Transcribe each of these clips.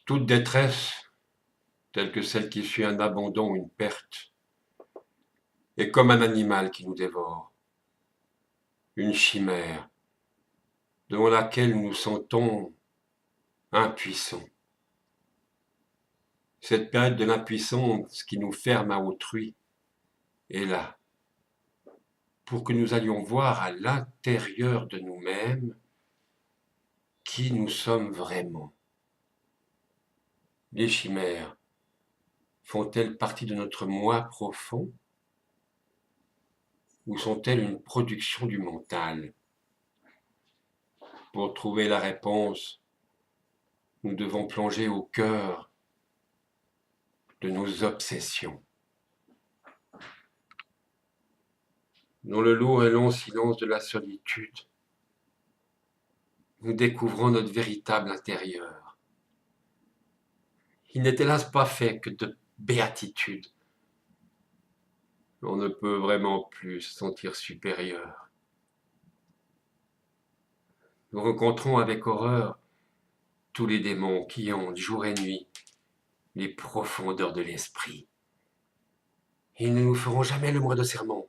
Toute détresse, telle que celle qui suit un abandon ou une perte, est comme un animal qui nous dévore, une chimère devant laquelle nous nous sentons impuissants. Cette période de l'impuissance qui nous ferme à autrui est là pour que nous allions voir à l'intérieur de nous-mêmes qui nous sommes vraiment. Les chimères font-elles partie de notre moi profond ou sont-elles une production du mental? Pour trouver la réponse, nous devons plonger au cœur de nos obsessions. Dans le lourd et long silence de la solitude, nous découvrons notre véritable intérieur. Il n'est hélas pas fait que de béatitude. On ne peut vraiment plus se sentir supérieur. Nous rencontrons avec horreur tous les démons qui hantent jour et nuit les profondeurs de l'esprit. Ils ne nous feront jamais le moindre serment,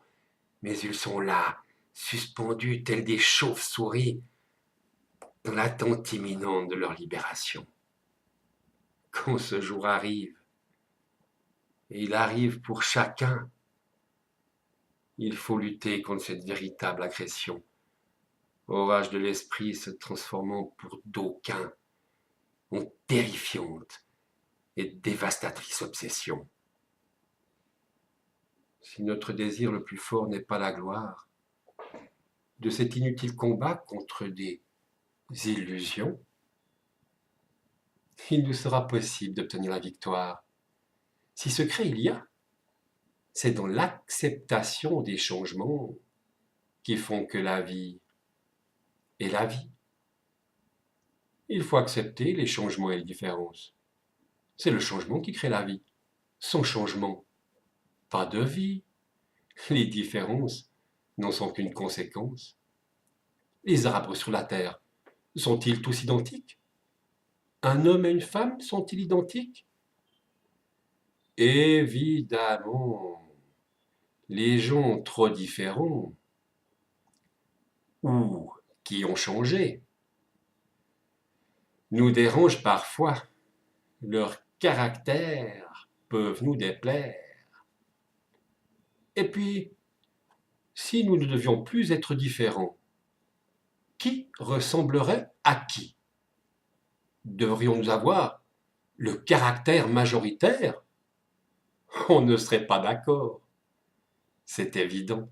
mais ils sont là, suspendus tels des chauves-souris, dans l'attente imminente de leur libération. Quand ce jour arrive, et il arrive pour chacun, il faut lutter contre cette véritable agression, orage de l'esprit se transformant pour d'aucuns en terrifiante et dévastatrice obsession. Si notre désir le plus fort n'est pas la gloire, de cet inutile combat contre des illusions, il nous sera possible d'obtenir la victoire. Si secret il y a, c'est dans l'acceptation des changements qui font que la vie est la vie. Il faut accepter les changements et les différences. C'est le changement qui crée la vie. Sans changement, pas de vie. Les différences n'en sont qu'une conséquence. Les arbres sur la terre sont-ils tous identiques? Un homme et une femme sont-ils identiques? Évidemment, les gens trop différents ou qui ont changé nous dérangent parfois. Leurs caractères peuvent nous déplaire. Et puis, si nous ne devions plus être différents, qui ressemblerait à qui? Devrions-nous avoir le caractère majoritaire? On ne serait pas d'accord, c'est évident.